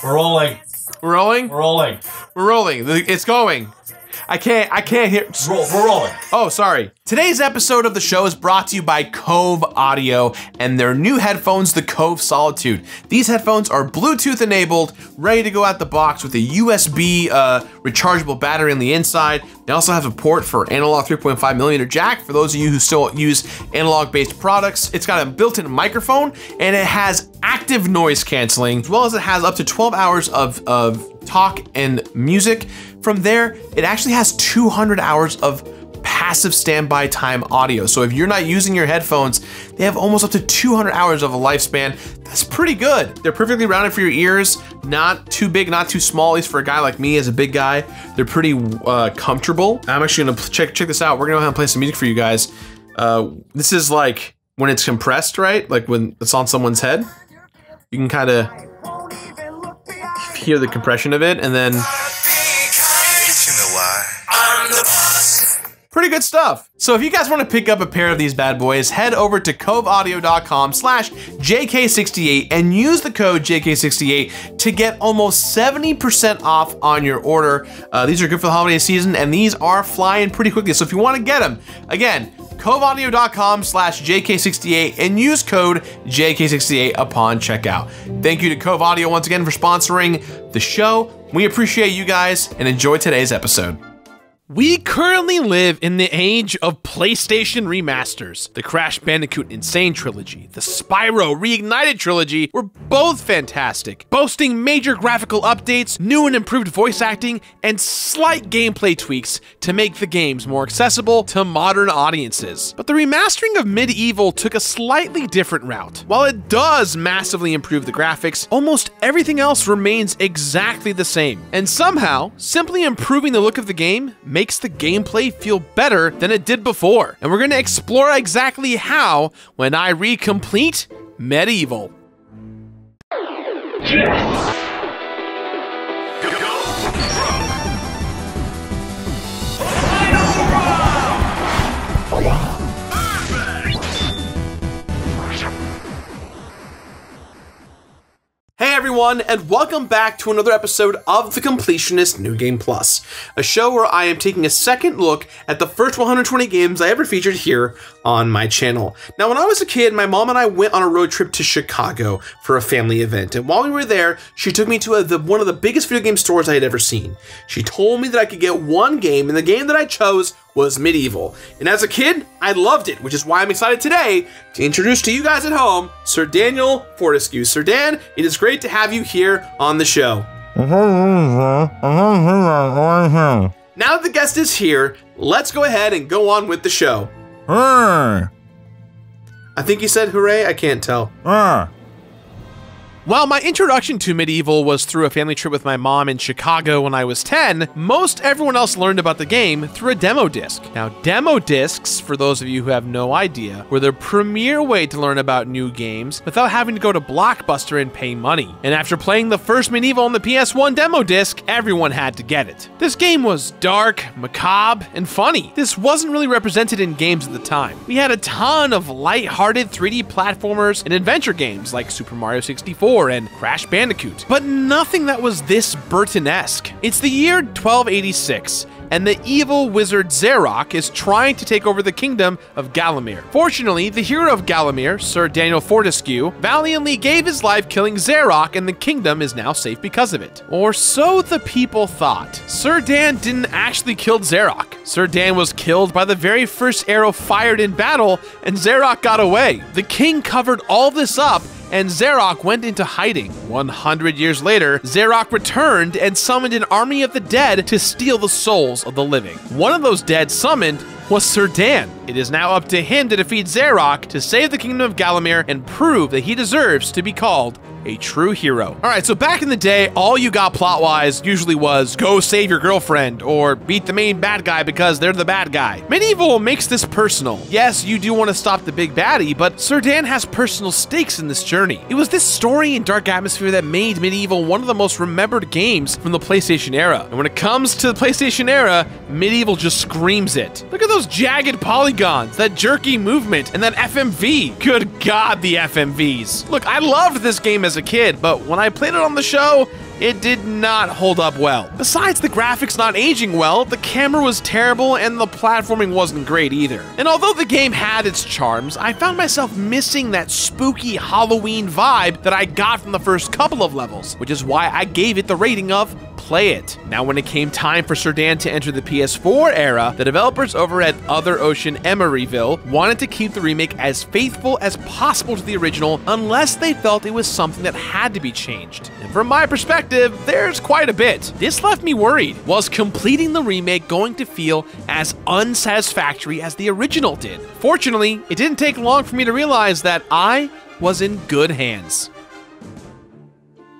We're rolling. We're rolling? We're rolling. We're rolling. It's going. I can't hear. We're rolling. Oh, sorry. Today's episode of the show is brought to you by Cove Audio and their new headphones, the Cove Solitude. These headphones are Bluetooth enabled, ready to go out the box with a USB rechargeable battery on the inside. They also have a port for analog 3.5mm jack for those of you who still use analog-based products. It's got a built-in microphone and it has active noise canceling, as well as it has up to 12 hours of talk and music. From there, it actually has 200 hours of passive standby time audio. So if you're not using your headphones, they have almost up to 200 hours of a lifespan. That's pretty good. They're perfectly rounded for your ears, not too big, not too small, at least for a guy like me as a big guy. They're pretty comfortable. I'm actually gonna check this out. We're gonna go ahead and play some music for you guys. This is like when it's compressed, right? Like when it's on someone's head. You can kind of hear the compression of it, and then pretty good stuff. So if you guys want to pick up a pair of these bad boys, head over to coveaudio.com/JK68 and use the code JK68 to get almost 70% off on your order. These are good for the holiday season and these are flying pretty quickly. So if you want to get them, again, coveaudio.com/JK68 and use code JK68 upon checkout. Thank you to Cove Audio once again for sponsoring the show. We appreciate you guys and enjoy today's episode. We currently live in the age of PlayStation remasters. The Crash Bandicoot Insane Trilogy, the Spyro Reignited Trilogy were both fantastic, boasting major graphical updates, new and improved voice acting, and slight gameplay tweaks to make the games more accessible to modern audiences. But the remastering of MediEvil took a slightly different route. While it does massively improve the graphics, almost everything else remains exactly the same. And somehow, simply improving the look of the game makes the gameplay feel better than it did before. And we're going to explore exactly how when I recomplete MediEvil. Yes. Hey everyone, and welcome back to another episode of the Completionist New Game Plus, a show where I am taking a second look at the first 120 games I ever featured here on my channel. Now, when I was a kid, my mom and I went on a road trip to Chicago for a family event, and while we were there, she took me to one of the biggest video game stores I had ever seen. She told me that I could get one game, and the game that I chose was MediEvil. And as a kid, I loved it, which is why I'm excited today to introduce to you guys at home, Sir Daniel Fortesque. Sir Dan, it is great to have you here on the show. Now that the guest is here, let's go ahead and go on with the show. I think he said hooray, I can't tell. While my introduction to MediEvil was through a family trip with my mom in Chicago when I was 10, most everyone else learned about the game through a demo disc. Now, demo discs, for those of you who have no idea, were the premier way to learn about new games without having to go to Blockbuster and pay money. And after playing the first MediEvil on the PS1 demo disc, everyone had to get it. This game was dark, macabre, and funny. This wasn't really represented in games at the time. We had a ton of light-hearted 3D platformers and adventure games like Super Mario 64, and Crash Bandicoot, but nothing that was this Burton-esque. It's the year 1286, and the evil wizard Zarok is trying to take over the kingdom of Galamir. Fortunately, the hero of Galamir, Sir Daniel Fortesque, valiantly gave his life killing Zarok, and the kingdom is now safe because of it. Or so the people thought. Sir Dan didn't actually kill Zarok. Sir Dan was killed by the very first arrow fired in battle, and Zarok got away. The king covered all this up, and Zarok went into hiding. 100 years later, Zarok returned and summoned an army of the dead to steal the souls of the living. One of those dead summoned was Sir Dan. It is now up to him to defeat Zarok to save the kingdom of Galamir and prove that he deserves to be called a true hero. All right, so back in the day, all you got plot-wise usually was go save your girlfriend or beat the main bad guy because they're the bad guy. MediEvil makes this personal. Yes, you do want to stop the big baddie, but Sir Dan has personal stakes in this journey. It was this story and dark atmosphere that made MediEvil one of the most remembered games from the PlayStation era. And when it comes to the PlayStation era, MediEvil just screams it. Look at those jagged polygons, that jerky movement, and that FMV. Good God, the FMVs. Look, I loved this game as as a kid, but when I played it on the show, it did not hold up well. Besides the graphics not aging well, the camera was terrible and the platforming wasn't great either. And although the game had its charms, I found myself missing that spooky Halloween vibe that I got from the first couple of levels, which is why I gave it the rating of play it. Now, when it came time for Sir Dan to enter the PS4 era, the developers over at Other Ocean MediEvil wanted to keep the remake as faithful as possible to the original unless they felt it was something that had to be changed. And from my perspective, there's quite a bit. This left me worried. Was completing the remake going to feel as unsatisfactory as the original did? Fortunately, it didn't take long for me to realize that I was in good hands.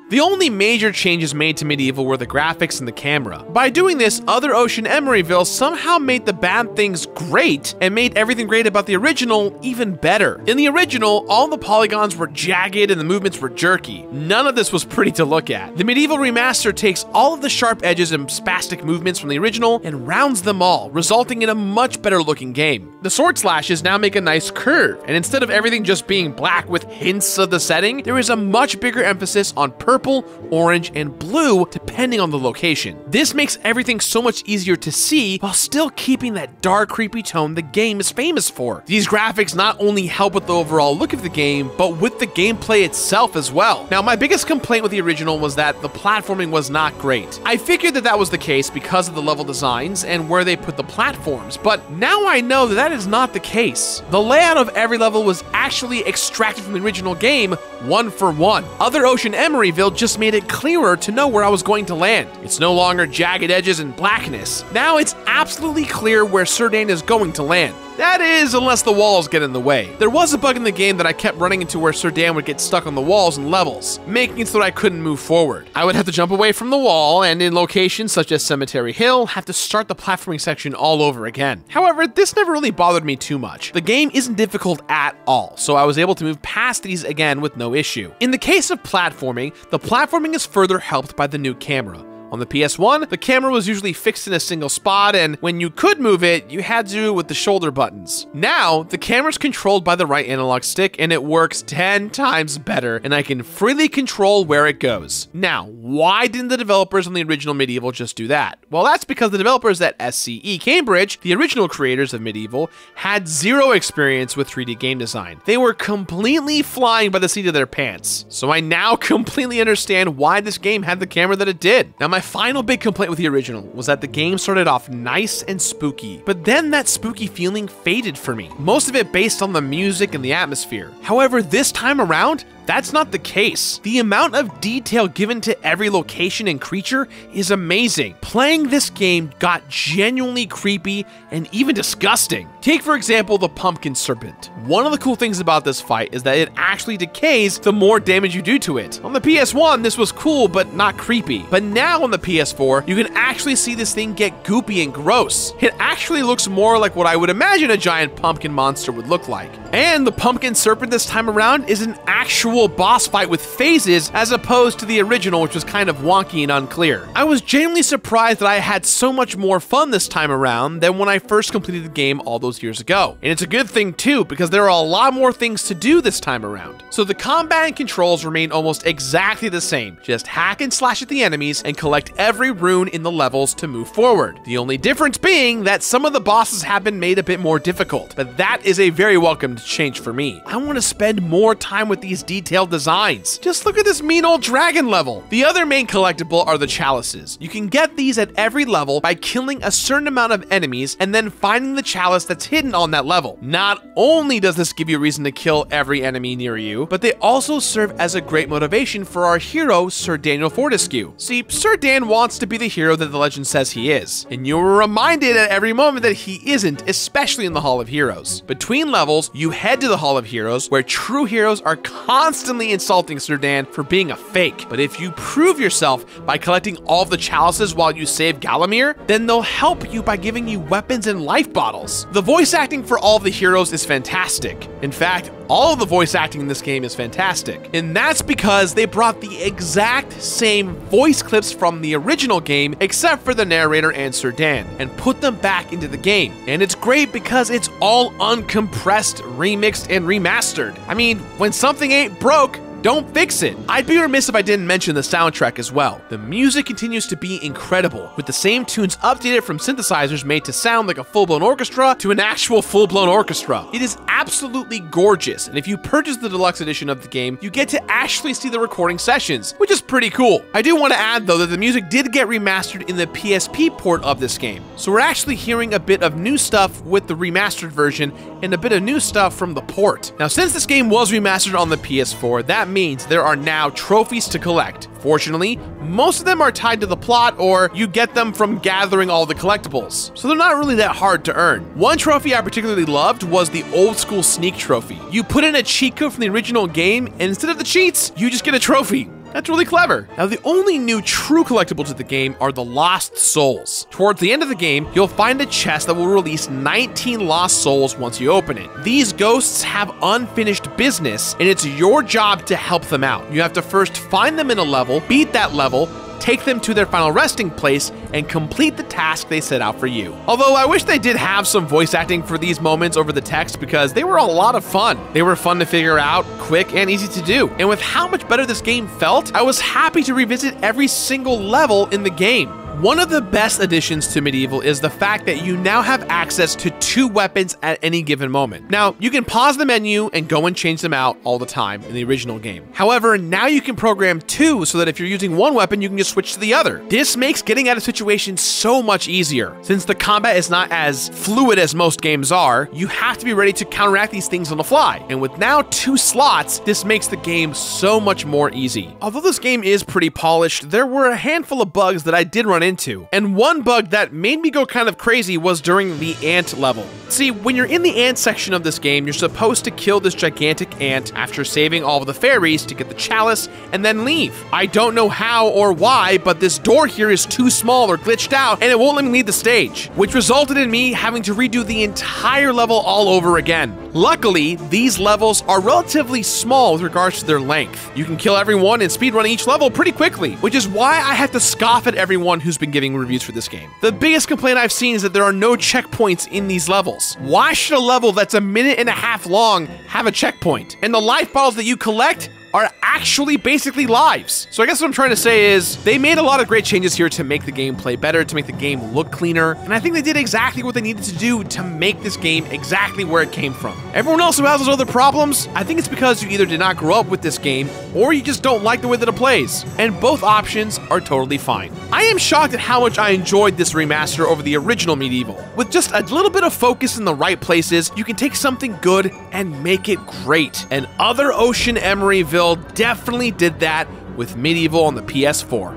The only major changes made to MediEvil were the graphics and the camera. By doing this, Other Ocean MediEvil somehow made the bad things great and made everything great about the original even better. In the original, all the polygons were jagged and the movements were jerky. None of this was pretty to look at. The MediEvil remaster takes all of the sharp edges and spastic movements from the original and rounds them all, resulting in a much better looking game. The sword slashes now make a nice curve, and instead of everything just being black with hints of the setting, there is a much bigger emphasis on purple, orange, and blue depending on the location. This makes everything so much easier to see while still keeping that dark, creepy tone the game is famous for. These graphics not only help with the overall look of the game, but with the gameplay itself as well. Now, my biggest complaint with the original was that the platforming was not great. I figured that that was the case because of the level designs and where they put the platforms, but now I know that that is not the case. The layout of every level was actually extracted from the original game, one for one. Other Ocean MediEvil just made it clearer to know where I was going to land. It's no longer jagged edges and blackness. Now it's absolutely clear where Sir Dan is going to land. That is, unless the walls get in the way. There was a bug in the game that I kept running into where Sir Dan would get stuck on the walls and levels, making it so that I couldn't move forward. I would have to jump away from the wall, and in locations such as Cemetery Hill, have to start the platforming section all over again. However, this never really bothered me too much. The game isn't difficult at all, so I was able to move past these again with no issue. In the case of platforming, the platforming is further helped by the new camera. On the PS1, the camera was usually fixed in a single spot, and when you could move it, you had to do it with the shoulder buttons. Now, the camera's controlled by the right analog stick, and it works 10 times better, and I can freely control where it goes. Now, why didn't the developers on the original MediEvil just do that? Well, that's because the developers at SCE Cambridge, the original creators of MediEvil, had zero experience with 3D game design. They were completely flying by the seat of their pants. So I now completely understand why this game had the camera that it did. Now, my final big complaint with the original was that the game started off nice and spooky, but then that spooky feeling faded for me, most of it based on the music and the atmosphere. However, this time around, that's not the case. The amount of detail given to every location and creature is amazing. Playing this game got genuinely creepy and even disgusting. Take, for example, the pumpkin serpent. One of the cool things about this fight is that it actually decays the more damage you do to it. On the PS1, this was cool, but not creepy. But now on the PS4, you can actually see this thing get goopy and gross. It actually looks more like what I would imagine a giant pumpkin monster would look like. And the pumpkin serpent this time around is an actual boss fight with phases as opposed to the original, which was kind of wonky and unclear. I was genuinely surprised that I had so much more fun this time around than when I first completed the game all those years ago. And it's a good thing too, because there are a lot more things to do this time around. So the combat and controls remain almost exactly the same, just hack and slash at the enemies and collect every rune in the levels to move forward. The only difference being that some of the bosses have been made a bit more difficult, but that is a very welcomed change for me. I want to spend more time with these detailed designs. Just look at this mean old dragon level. The other main collectible are the chalices. You can get these at every level by killing a certain amount of enemies and then finding the chalice that's hidden on that level. Not only does this give you a reason to kill every enemy near you, but they also serve as a great motivation for our hero, Sir Daniel Fortesque. See, Sir Dan wants to be the hero that the legend says he is, and you're reminded at every moment that he isn't, especially in the Hall of Heroes. Between levels, you head to the Hall of Heroes, where true heroes are constantly insulting Sir Dan for being a fake. But if you prove yourself by collecting all of the chalices while you save Galamir, then they'll help you by giving you weapons and life bottles. The voice acting for all of the heroes is fantastic. In fact, all of the voice acting in this game is fantastic. And that's because they brought the exact same voice clips from the original game, except for the narrator and Sir Dan, and put them back into the game. And it's great because it's all uncompressed, remixed, and remastered. I mean, when something ain't broke, Don't fix it. I'd be remiss if I didn't mention the soundtrack as well. The music continues to be incredible, with the same tunes updated from synthesizers made to sound like a full-blown orchestra to an actual full-blown orchestra. It is absolutely gorgeous, and if you purchase the deluxe edition of the game, you get to actually see the recording sessions, which is pretty cool. I do want to add though that the music did get remastered in the PSP port of this game, so we're actually hearing a bit of new stuff with the remastered version and a bit of new stuff from the port. Now, since this game was remastered on the PS4, that means there are now trophies to collect. Fortunately, most of them are tied to the plot, or you get them from gathering all the collectibles, so they're not really that hard to earn. One trophy I particularly loved was the old school sneak trophy. You put in a cheat code from the original game, and instead of the cheats, you just get a trophy. That's really clever. Now, the only new true collectible to the game are the Lost Souls. Towards the end of the game, you'll find a chest that will release 19 Lost Souls once you open it. These ghosts have unfinished business, and it's your job to help them out. You have to first find them in a level, beat that level, take them to their final resting place, and complete the task they set out for you. Although I wish they did have some voice acting for these moments over the text, because they were a lot of fun. They were fun to figure out, quick, and easy to do. And with how much better this game felt, I was happy to revisit every single level in the game. One of the best additions to MediEvil is the fact that you now have access to 2 weapons at any given moment. Now, you can pause the menu and go and change them out all the time in the original game. However, now you can program 2 so that if you're using one weapon, you can just switch to the other. This makes getting out of situations so much easier. Since the combat is not as fluid as most games are, you have to be ready to counteract these things on the fly. And with now 2 slots, this makes the game so much more easy. Although this game is pretty polished, there were a handful of bugs that I did run into. And one bug that made me go kind of crazy was during the ant level. See, when you're in the ant section of this game, you're supposed to kill this gigantic ant after saving all of the fairies to get the chalice and then leave. I don't know how or why, but this door here is too small or glitched out and it won't let me leave the stage, which resulted in me having to redo the entire level all over again. Luckily, these levels are relatively small with regards to their length. You can kill everyone and speedrun each level pretty quickly, which is why I have to scoff at everyone who's been giving reviews for this game. The biggest complaint I've seen is that there are no checkpoints in these levels. Why should a level that's a minute and a half long have a checkpoint? And the life bottles that you collect are actually basically lives. So I guess what I'm trying to say is they made a lot of great changes here to make the game play better, to make the game look cleaner, and I think they did exactly what they needed to do to make this game exactly where it came from. Everyone else who has those other problems, I think it's because you either did not grow up with this game or you just don't like the way that it plays, and both options are totally fine. I am shocked at how much I enjoyed this remaster over the original MediEvil. With just a little bit of focus in the right places, you can take something good and make it great. And Other Ocean Emeryville definitely did that with MediEvil on the PS4.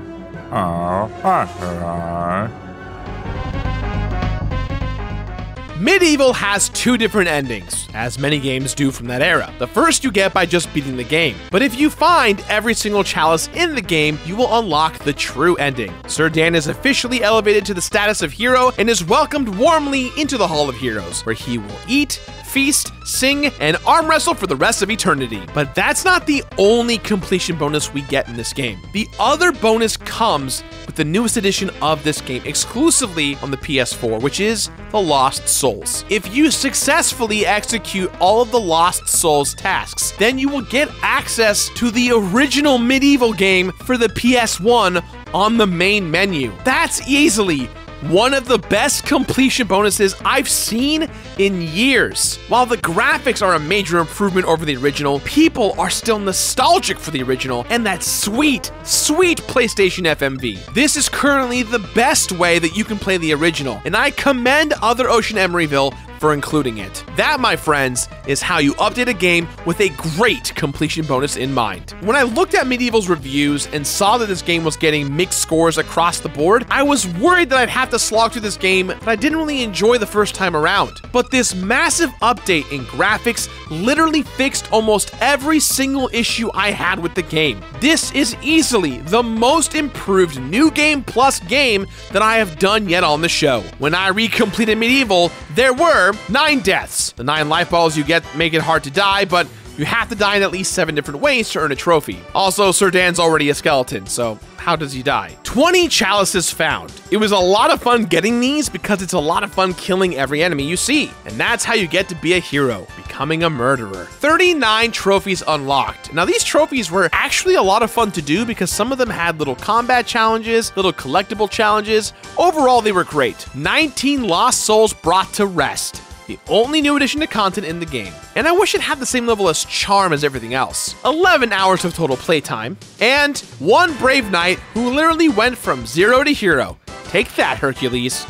MediEvil has 2 different endings, as many games do from that era. The first you get by just beating the game, but if you find every single chalice in the game, you will unlock the true ending. Sir Dan is officially elevated to the status of hero and is welcomed warmly into the Hall of Heroes, where he will eat, feast, sing, and arm wrestle for the rest of eternity. But that's not the only completion bonus we get in this game. The other bonus comes with the newest edition of this game, exclusively on the PS4, which is the Lost Souls. If you successfully execute all of the Lost Souls tasks, then you will get access to the original MediEvil game for the PS1 on the main menu. That's easily one of the best completion bonuses I've seen in years. While the graphics are a major improvement over the original, people are still nostalgic for the original and that sweet, sweet PlayStation FMV. This is currently the best way that you can play the original, and I commend Other Ocean Emeryville for including it. That, my friends, is how you update a game with a great completion bonus in mind. When I looked at MediEvil's reviews and saw that this game was getting mixed scores across the board, I was worried that I'd have to slog through this game that I didn't really enjoy the first time around. But this massive update in graphics literally fixed almost every single issue I had with the game. This is easily the most improved New Game Plus game that I have done yet on the show. When I recompleted MediEvil, there were 9 deaths. The 9 life balls you get make it hard to die, but you have to die in at least 7 different ways to earn a trophy. Also, Sir Dan's already a skeleton, so how does he die? 20 chalices found. It was a lot of fun getting these because it's a lot of fun killing every enemy you see. And that's how you get to be a hero, become becoming a murderer. 39 trophies unlocked. Now these trophies were actually a lot of fun to do because some of them had little combat challenges, little collectible challenges. Overall, they were great. 19 lost souls brought to rest. The only new addition to content in the game. And I wish it had the same level of charm as everything else. 11 hours of total playtime, and one brave knight who literally went from 0 to hero. Take that, Hercules.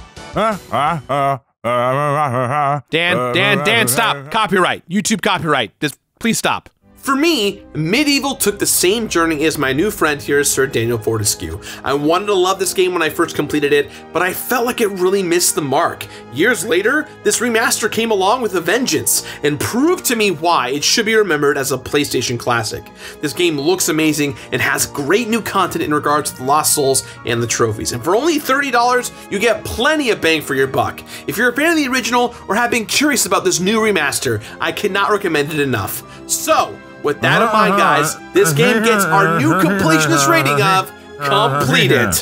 Dan, stop. Copyright. YouTube copyright. Just please stop. For me, MediEvil took the same journey as my new friend here, Sir Daniel Fortesque. I wanted to love this game when I first completed it, but I felt like it really missed the mark. Years later, this remaster came along with a vengeance and proved to me why it should be remembered as a PlayStation classic. This game looks amazing and has great new content in regards to the Lost Souls and the trophies. And for only $30, you get plenty of bang for your buck. If you're a fan of the original or have been curious about this new remaster, I cannot recommend it enough. So, with that in mind, guys, this game gets our new completionist rating of completed.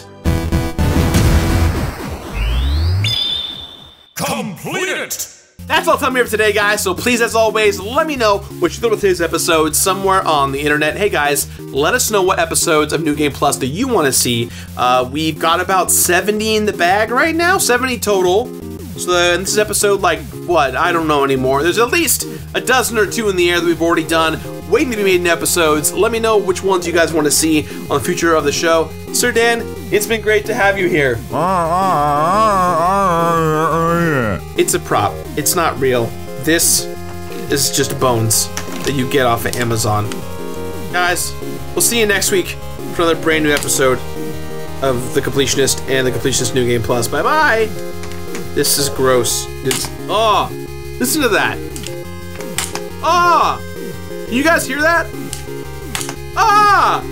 Completed! That's all the time we have for today, guys, so please, as always, let me know what you thought of today's episode somewhere on the internet. Hey, guys, let us know what episodes of New Game Plus that you want to see. We've got about 70 in the bag right now, 70 total. So this is episode, like, what? I don't know anymore. There's at least a dozen or two in the air that we've already done, waiting to be made in episodes. Let me know which ones you guys want to see on the future of the show. Sir Dan, it's been great to have you here. It's a prop. It's not real. This is just bones that you get off of Amazon. Guys, we'll see you next week for another brand new episode of The Completionist and The Completionist New Game Plus. Bye-bye! This is gross. Oh, listen to that. Ah! You guys hear that? Ah!